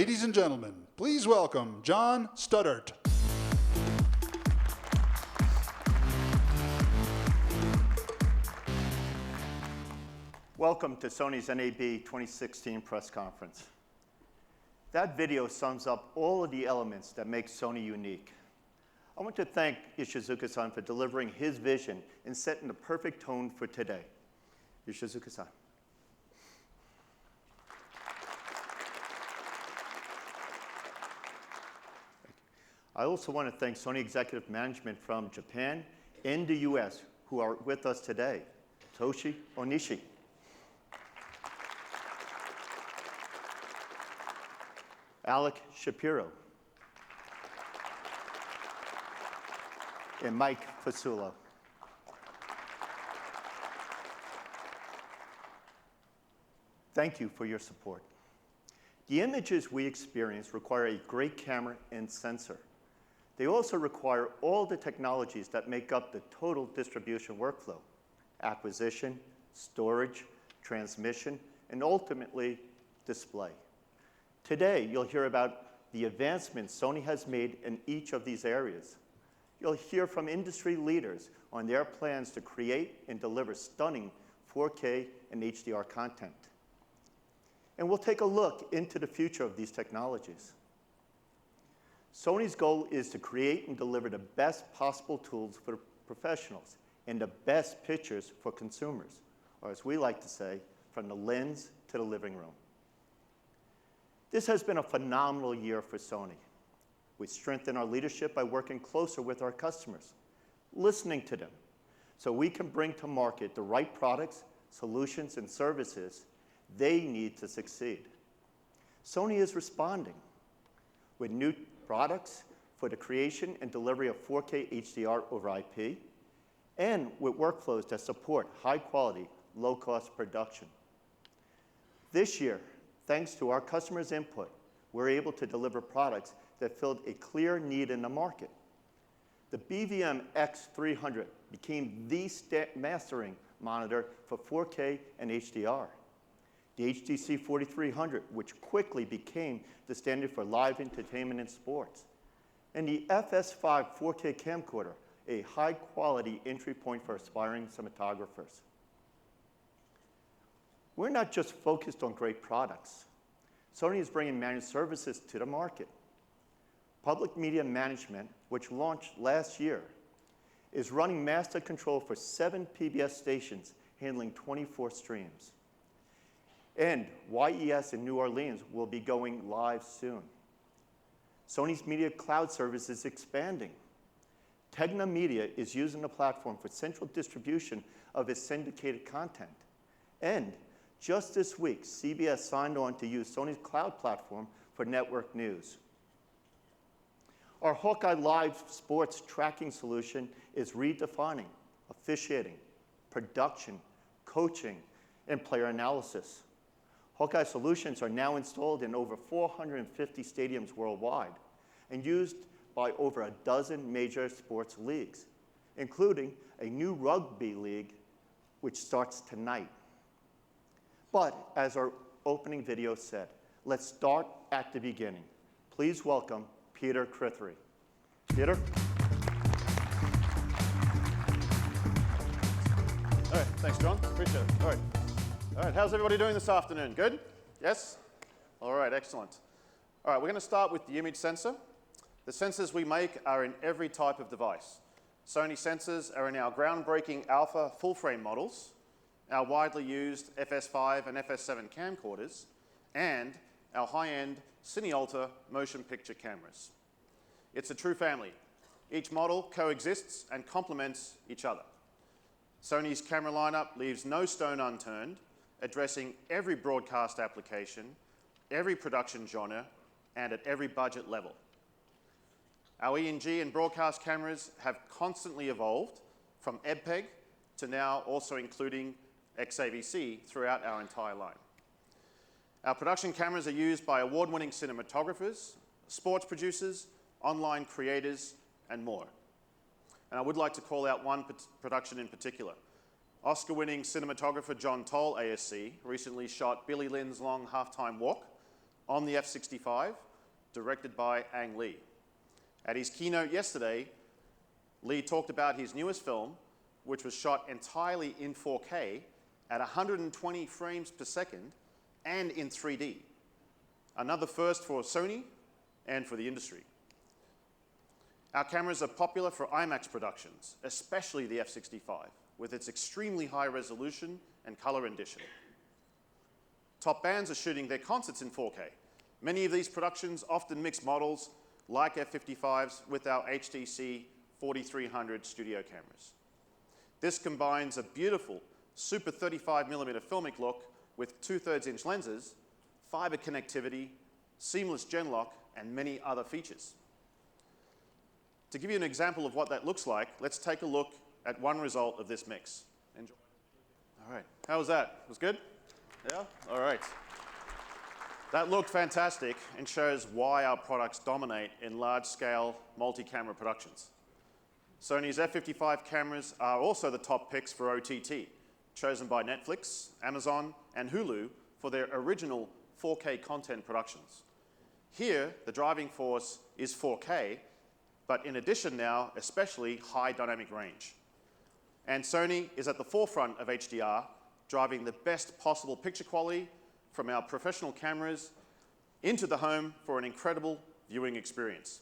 Ladies and gentlemen, please welcome John Studdart. Welcome to Sony's NAB2016 press conference. That video sums up all of the elements that make Sony unique. I want to thank Ishizuka-san for delivering his vision and setting the perfect tone for today. Ishizuka-san. I also want to thank Sony executive management from Japan and the US who are with us today. Toshi Onishi. Alec Shapiro. And Mike Fasulo. Thank you for your support. The images we experience require a great camera and sensor. They also require all the technologies that make up the total distribution workflow: acquisition, storage, transmission, and ultimately display. Today, you'll hear about the advancements Sony has made in each of these areas. You'll hear from industry leaders on their plans to create and deliver stunning 4K and HDR content. And we'll take a look into the future of these technologies. Sony's goal is to create and deliver the best possible tools for professionals and the best pictures for consumers, or as we like to say, from the lens to the living room. This has been a phenomenal year for Sony. We strengthened our leadership by working closer with our customers, listening to them, so we can bring to market the right products, solutions, and services they need to succeed. Sony is responding with new products for the creation and delivery of 4K HDR over IP, and with workflows that support high-quality, low-cost production. This year, thanks to our customers' input, we're able to deliver products that filled a clear need in the market. The BVM X300 became the mastering monitor for 4K and HDR. The HTC 4300, which quickly became the standard for live entertainment and sports. And the FS5 4K camcorder, a high-quality entry point for aspiring cinematographers. We're not just focused on great products. Sony is bringing managed services to the market. Public Media Management, which launched last year, is running master control for 7 PBS stations, handling 24 streams. And YES in New Orleans will be going live soon. Sony's Media Cloud service is expanding. Tegna Media is using the platform for central distribution of its syndicated content. And just this week, CBS signed on to use Sony's cloud platform for network news. Our Hawkeye Live sports tracking solution is redefining officiating, production, coaching, and player analysis. Hawkeye solutions are now installed in over 450 stadiums worldwide and used by over a dozen major sports leagues, including a new rugby league which starts tonight. But as our opening video said, let's start at the beginning. Please welcome Peter Crithry. Peter? All right, thanks, John. Appreciate it. All right, how's everybody doing this afternoon? Good? Yes? All right, excellent. All right, we're going to start with the image sensor. The sensors we make are in every type of device. Sony sensors are in our groundbreaking Alpha full-frame models, our widely used FS5 and FS7 camcorders, and our high-end Cinealta motion picture cameras. It's a true family. Each model coexists and complements each other. Sony's camera lineup leaves no stone unturned, addressing every broadcast application, every production genre, and at every budget level. Our ENG and broadcast cameras have constantly evolved from EBPEG to now also including XAVC throughout our entire line. Our production cameras are used by award-winning cinematographers, sports producers, online creators, and more. And I would like to call out one production in particular. Oscar-winning cinematographer John Toll, ASC, recently shot Billy Lynn's long halftime walk on the F65, directed by Ang Lee. At his keynote yesterday, Lee talked about his newest film, which was shot entirely in 4K at 120 frames per second and in 3D. Another first for Sony and for the industry. Our cameras are popular for IMAX productions, especially the F65, with its extremely high resolution and color rendition. Top bands are shooting their concerts in 4K. Many of these productions often mix models like F55s with our HDC 4300 studio cameras. This combines a beautiful super 35mm filmic look with 2/3 inch lenses, fiber connectivity, seamless gen lock, and many other features. To give you an example of what that looks like, let's take a look at one result of this mix. Enjoy. All right, how was that? Was good? Yeah? All right. That looked fantastic and shows why our products dominate in large-scale multi-camera productions. Sony's F55 cameras are also the top picks for OTT, chosen by Netflix, Amazon, and Hulu for their original 4K content productions. Here, the driving force is 4K, but in addition now, especially high dynamic range. And Sony is at the forefront of HDR, driving the best possible picture quality from our professional cameras into the home for an incredible viewing experience.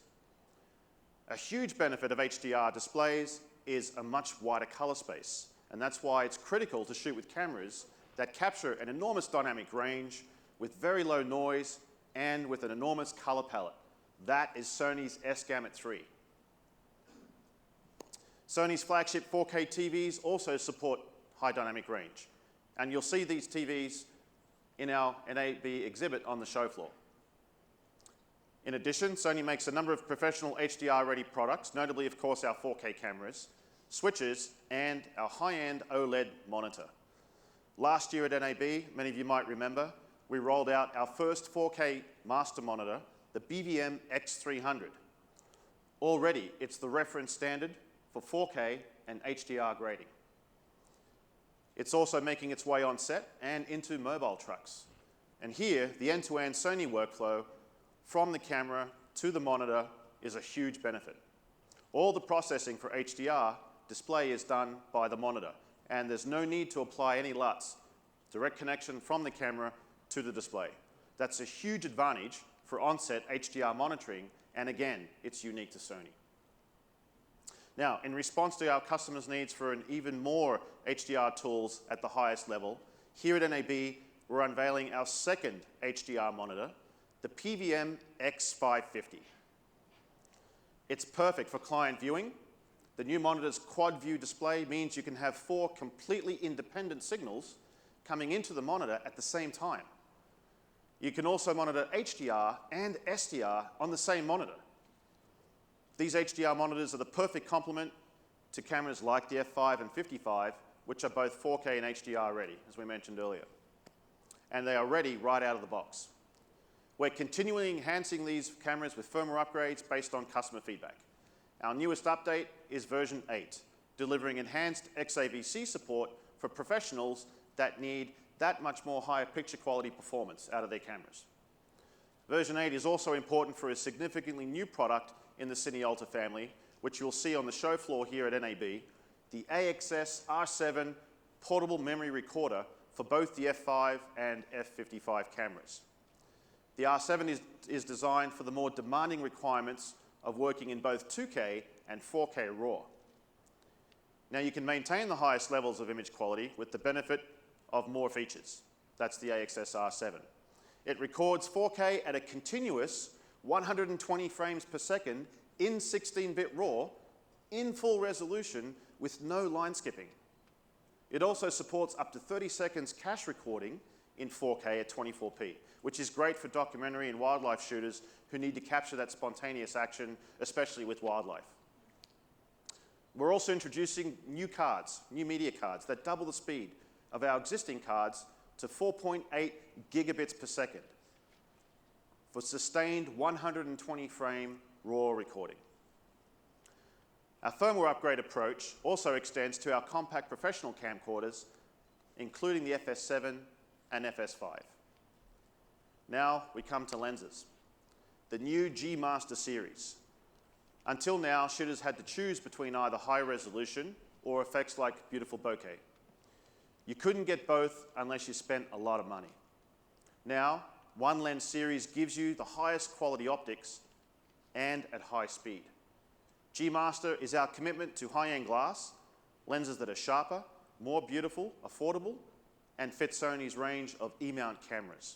A huge benefit of HDR displays is a much wider color space, and that's why it's critical to shoot with cameras that capture an enormous dynamic range with very low noise and with an enormous color palette. That is Sony's S-Gamut 3. Sony's flagship 4K TVs also support high dynamic range, and you'll see these TVs in our NAB exhibit on the show floor. In addition, Sony makes a number of professional HDR-ready products, notably, of course, our 4K cameras, switches, and our high-end OLED monitor. Last year at NAB, many of you might remember, we rolled out our first 4K master monitor, the BVM X300. Already, it's the reference standard for 4K and HDR grading. It's also making its way on set and into mobile trucks. And here, the end-to-end Sony workflow from the camera to the monitor is a huge benefit. All the processing for HDR display is done by the monitor, and there's no need to apply any LUTs. Direct connection from the camera to the display. That's a huge advantage for on-set HDR monitoring, and again, it's unique to Sony. Now, in response to our customers' needs for an even more HDR tools at the highest level, here at NAB, we're unveiling our second HDR monitor, the PVM X550. It's perfect for client viewing. The new monitor's quad view display means you can have 4 completely independent signals coming into the monitor at the same time. You can also monitor HDR and SDR on the same monitor. These HDR monitors are the perfect complement to cameras like the F5 and 55, which are both 4K and HDR ready, as we mentioned earlier. And they are ready right out of the box. We're continually enhancing these cameras with firmware upgrades based on customer feedback. Our newest update is version 8, delivering enhanced XAVC support for professionals that need that much more higher picture quality performance out of their cameras. Version 8 is also important for a significantly new product in the Cinealta family, which you'll see on the show floor here at NAB, the AXS R7 portable memory recorder for both the F5 and F55 cameras. The R7 is designed for the more demanding requirements of working in both 2K and 4K RAW. Now, you can maintain the highest levels of image quality with the benefit of more features. That's the AXS R7. It records 4K at a continuous 120 frames per second in 16-bit RAW in full resolution with no line skipping. It also supports up to 30 seconds cache recording in 4K at 24p, which is great for documentary and wildlife shooters who need to capture that spontaneous action, especially with wildlife. We're also introducing new cards, new media cards that double the speed of our existing cards to 4.8 gigabits per second for sustained 120 frame RAW recording. Our firmware upgrade approach also extends to our compact professional camcorders, including the FS7 and FS5. Now we come to lenses. The new G Master series. Until now, shooters had to choose between either high resolution or effects like beautiful bokeh. You couldn't get both unless you spent a lot of money. Now, one lens series gives you the highest quality optics and at high speed. G Master is our commitment to high-end glass, lenses that are sharper, more beautiful, affordable, and fit Sony's range of E-mount cameras.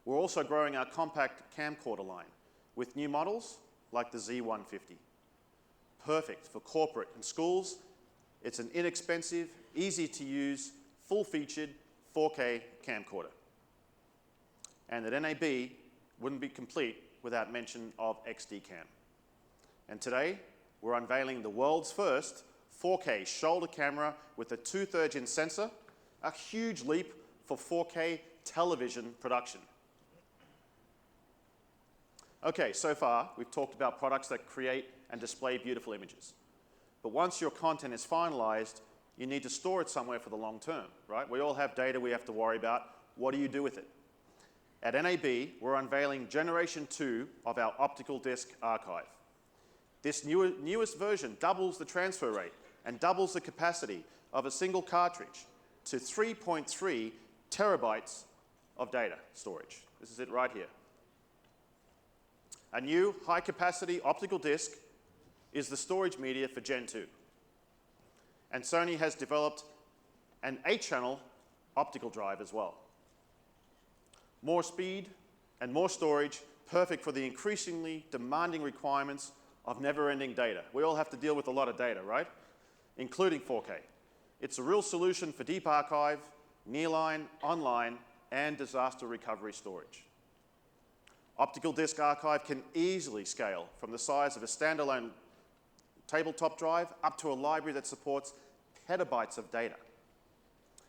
We're also growing our compact camcorder line with new models like the Z150. Perfect for corporate and schools. It's an inexpensive, easy-to-use, full-featured 4K camcorder. And that NAB wouldn't be complete without mention of XD Cam. And today, we're unveiling the world's first 4K shoulder camera with a 2/3 inch sensor, a huge leap for 4K television production. Okay, so far, we've talked about products that create and display beautiful images. But once your content is finalized, you need to store it somewhere for the long term, right? We all have data we have to worry about. What do you do with it? At NAB, we're unveiling Generation 2 of our optical disc archive. This newest version doubles the transfer rate and doubles the capacity of a single cartridge to 3.3 terabytes of data storage. This is it right here. A new high-capacity optical disc is the storage media for Gen 2. And Sony has developed an 8-channel optical drive as well. More speed and more storage, perfect for the increasingly demanding requirements of never-ending data. We all have to deal with a lot of data, right? Including 4K. It's a real solution for deep archive, nearline, online, and disaster recovery storage. Optical disc archive can easily scale from the size of a standalone tabletop drive up to a library that supports petabytes of data.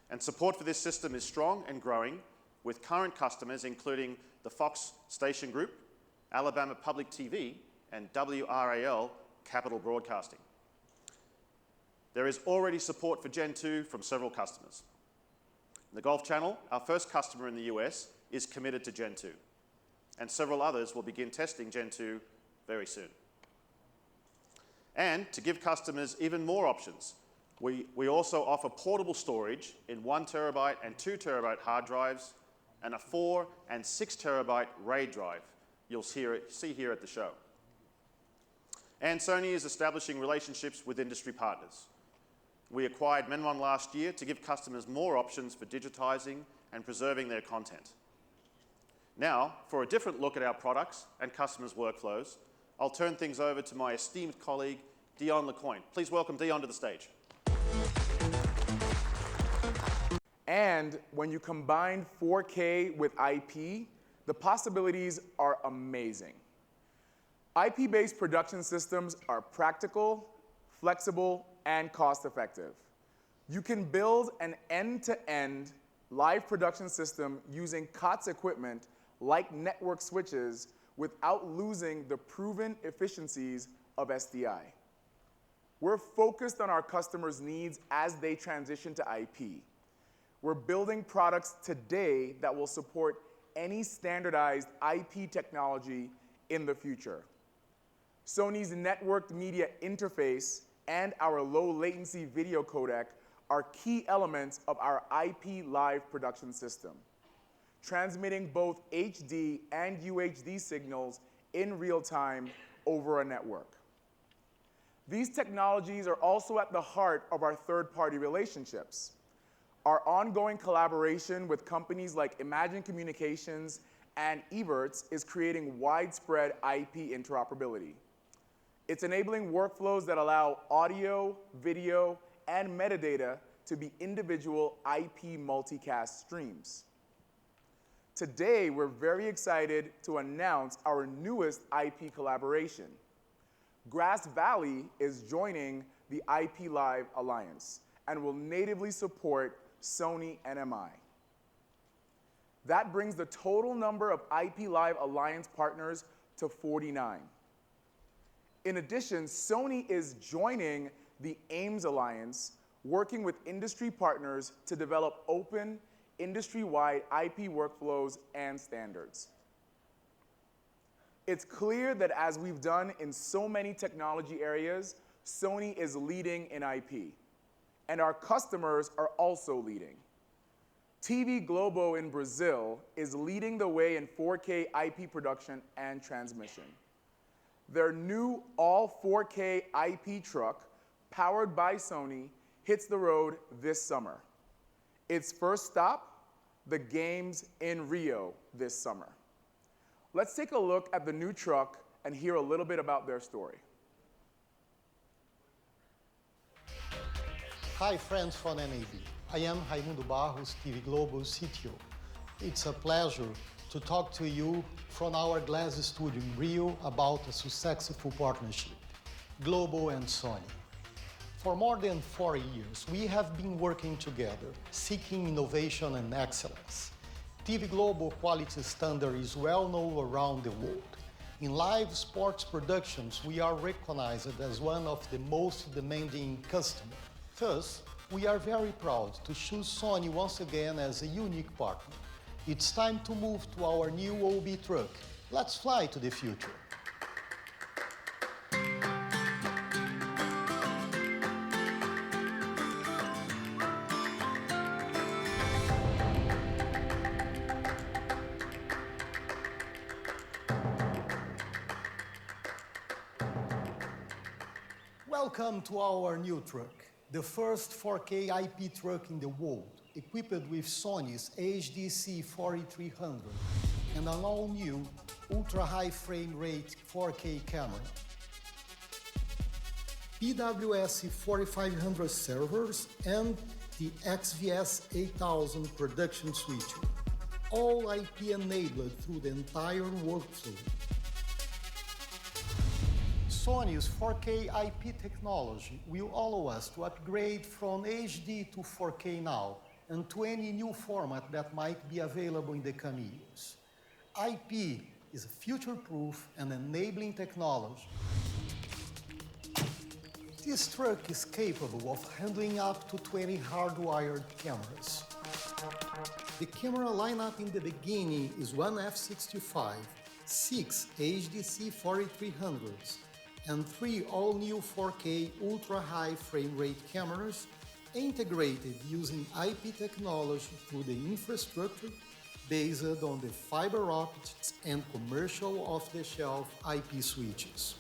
And support for this system is strong and growing, with current customers including the Fox Station Group, Alabama Public TV, and WRAL Capital Broadcasting. There is already support for Gen 2 from several customers. The Golf Channel, our first customer in the US, is committed to Gen 2. And several others will begin testing Gen 2 very soon. And to give customers even more options, we also offer portable storage in 1 terabyte and 2 terabyte hard drives and a 4 and 6 terabyte RAID drive you'll see here at the show. And Sony is establishing relationships with industry partners. We acquired Men1 last year to give customers more options for digitizing and preserving their content. Now, for a different look at our products and customers' workflows, I'll turn things over to my esteemed colleague, Dion Lecointe. Please welcome Dion to the stage. And when you combine 4K with IP, the possibilities are amazing. IP-based production systems are practical, flexible, and cost-effective. You can build an end-to-end live production system using COTS equipment like network switches without losing the proven efficiencies of SDI. We're focused on our customers' needs as they transition to IP. We're building products today that will support any standardized IP technology in the future. Sony's networked media interface and our low latency video codec are key elements of our IP live production system, transmitting both HD and UHD signals in real time over a network. These technologies are also at the heart of our third-party relationships. Our ongoing collaboration with companies like Imagine Communications and Evertz is creating widespread IP interoperability. It's enabling workflows that allow audio, video, and metadata to be individual IP multicast streams. Today, we're very excited to announce our newest IP collaboration. Grass Valley is joining the IP Live Alliance and will natively support Sony NMI. That brings the total number of IP Live Alliance partners to 49. In addition, Sony is joining the AIMS Alliance, working with industry partners to develop open, industry-wide IP workflows and standards. It's clear that as we've done in so many technology areas, Sony is leading in IP, and our customers are also leading. TV Globo in Brazil is leading the way in 4K IP production and transmission. Their new all 4K IP truck, powered by Sony, hits the road this summer. Its first stop, the games in Rio this summer. Let's take a look at the new truck and hear a little bit about their story. Hi friends from NAB. I am Raimundo Barros, TV Globo's CTO. It's a pleasure to talk to you from our glass studio in Rio about a successful partnership, Globo and Sony. For more than 4 years, we have been working together, seeking innovation and excellence. TV Globo quality standard is well known around the world. In live sports productions, we are recognized as one of the most demanding customers. Thus, we are very proud to choose Sony once again as a unique partner. It's time to move to our new OB truck. Let's fly to the future. Welcome to our new truck, the first 4K IP truck in the world, equipped with Sony's HDC 4300 and an all-new ultra-high frame rate 4K camera. PWS 4500 servers and the XVS 8000 production switcher, all IP enabled through the entire workflow. Sony's 4K IP technology will allow us to upgrade from HD to 4K now and to any new format that might be available in the coming years. IP is a future-proof and enabling technology. This truck is capable of handling up to 20 hardwired cameras. The camera lineup in the beginning is one f/65, 6 HDC 4300s, and 3 all-new 4K ultra-high frame rate cameras integrated using IP technology through the infrastructure based on the fiber optics and commercial off-the-shelf IP switches.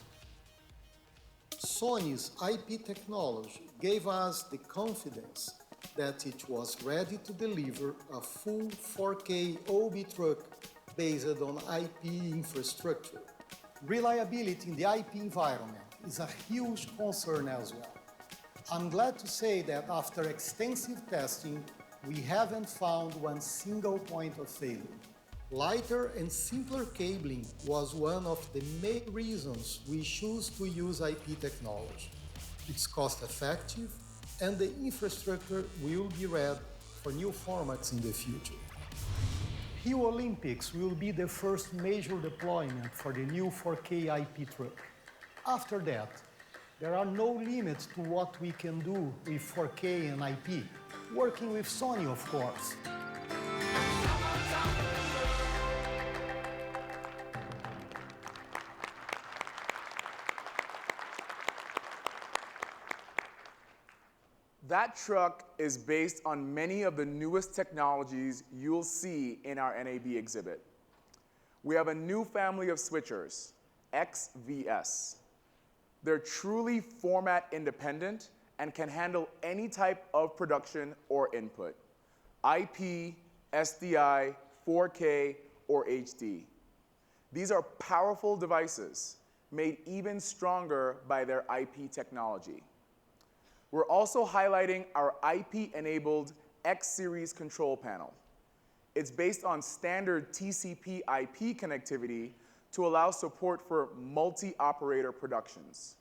Sony's IP technology gave us the confidence that it was ready to deliver a full 4K OB truck based on IP infrastructure. Reliability in the IP environment is a huge concern as well. I'm glad to say that after extensive testing, we haven't found one single point of failure. Lighter and simpler cabling was one of the main reasons we chose to use IP technology. It's cost-effective, and the infrastructure will be ready for new formats in the future. Rio Olympics will be the first major deployment for the new 4K IP truck. After that, there are no limits to what we can do with 4K and IP, working with Sony, of course. That truck is based on many of the newest technologies you'll see in our NAB exhibit. We have a new family of switchers, XVS. They're truly format independent and can handle any type of production or input, IP, SDI, 4K, or HD. These are powerful devices made even stronger by their IP technology. We're also highlighting our IP-enabled X-Series control panel. It's based on standard TCP IP connectivity to allow support for multi-operator productions.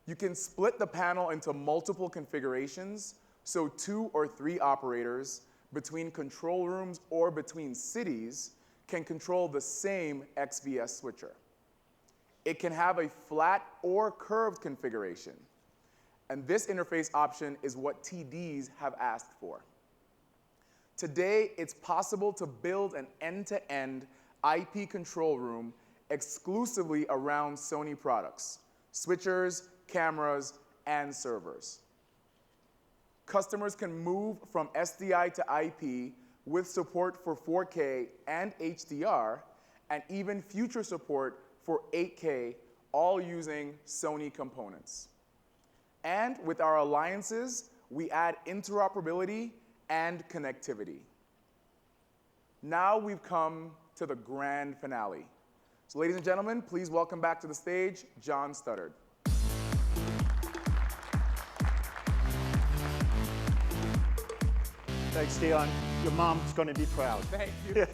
You can split the panel into multiple configurations, so 2 or 3 operators between control rooms or between cities can control the same XVS switcher. It can have a flat or curved configuration. And this interface option is what TDs have asked for. Today, it's possible to build an end-to-end IP control room exclusively around Sony products, switchers, cameras, and servers. Customers can move from SDI to IP with support for 4K and HDR, and even future support for 8K, all using Sony components. And with our alliances, we add interoperability and connectivity. Now we've come to the grand finale. So ladies and gentlemen, please welcome back to the stage, John Studdard. Thanks, Dion. Your mom's going to be proud. Thank you.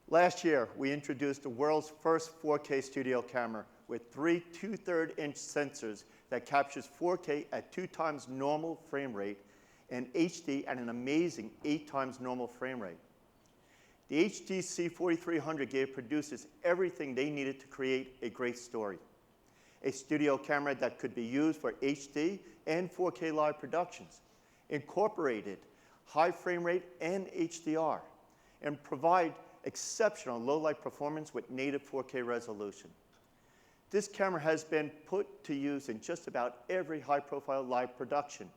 Last year, we introduced the world's first 4K studio camera with 3 2/3-inch sensors that captures 4K at 2 times normal frame rate and HD at an amazing 8 times normal frame rate. The HTC 4300 gave producers everything they needed to create a great story. A studio camera that could be used for HD and 4K live productions, incorporated high frame rate and HDR, and provide exceptional low-light performance with native 4K resolution. This camera has been put to use in just about every high-profile live production,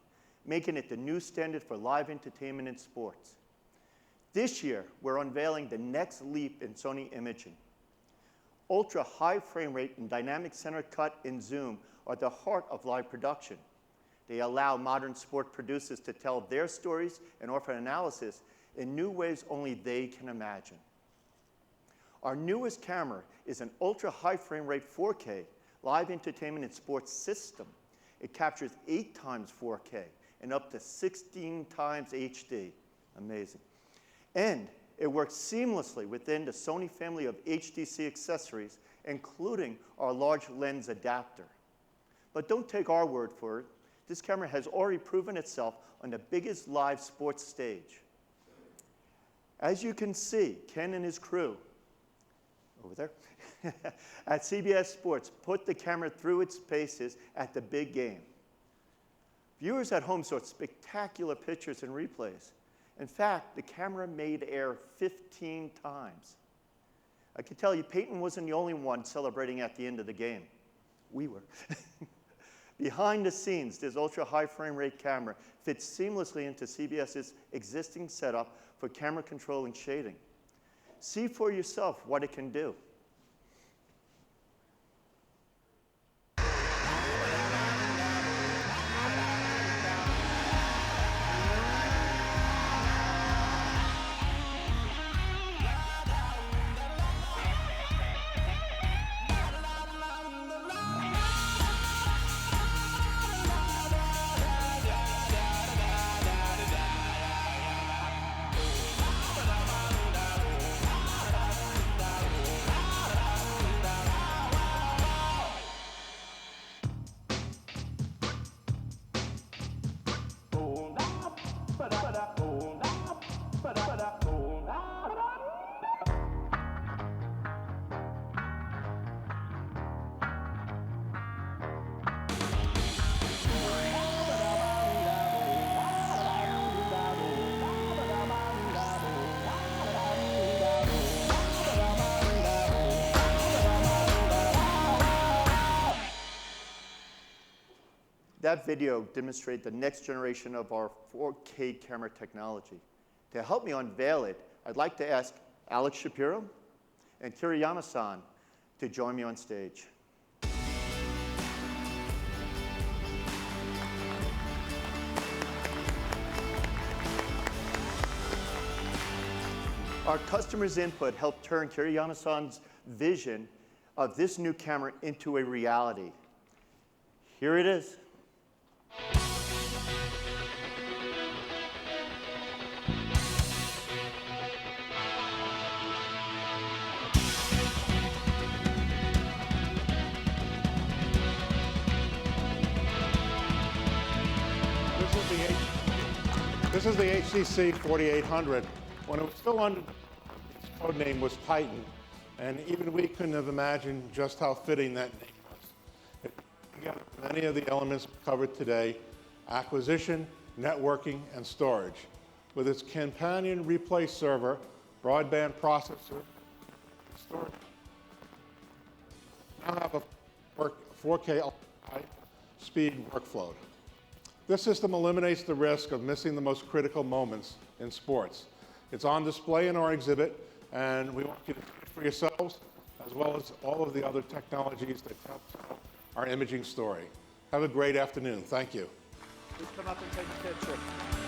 making it the new standard for live entertainment and sports. This year, we're unveiling the next leap in Sony imaging. Ultra-high frame rate and dynamic center cut and zoom are the heart of live production. They allow modern sport producers to tell their stories and offer analysis in new ways only they can imagine. Our newest camera is an ultra-high frame rate 4K live entertainment and sports system. It captures 8 times 4K and up to 16 times HD. Amazing. And it works seamlessly within the Sony family of HDC accessories, including our large lens adapter. But don't take our word for it. This camera has already proven itself on the biggest live sports stage. As you can see, Ken and his crew, over there, at CBS Sports, put the camera through its paces at the big game. Viewers at home saw spectacular pictures and replays. In fact, the camera made air 15 times. I can tell you, Peyton wasn't the only one celebrating at the end of the game. We were. Behind the scenes, this ultra-high frame rate camera fits seamlessly into CBS's existing setup for camera control and shading. See for yourself what it can do. That video demonstrated the next generation of our 4K camera technology. To help me unveil it, I'd like to ask Alex Shapiro and Kiriyama-san to join me on stage. Our customers' input helped turn Kiriyama-san's vision of this new camera into a reality. Here it is. This is the HTC 4800. When it was still under, its code name was Titan, and even we couldn't have imagined just how fitting that name was. It put together many of the elements covered today: acquisition, networking, and storage. With its companion replay server, broadband processor, storage, now have a 4K speed workflow. This system eliminates the risk of missing the most critical moments in sports. It's on display in our exhibit, and we want you to see it for yourselves, as well as all of the other technologies that help tell our imaging story. Have a great afternoon. Thank you. Please come up and take a picture.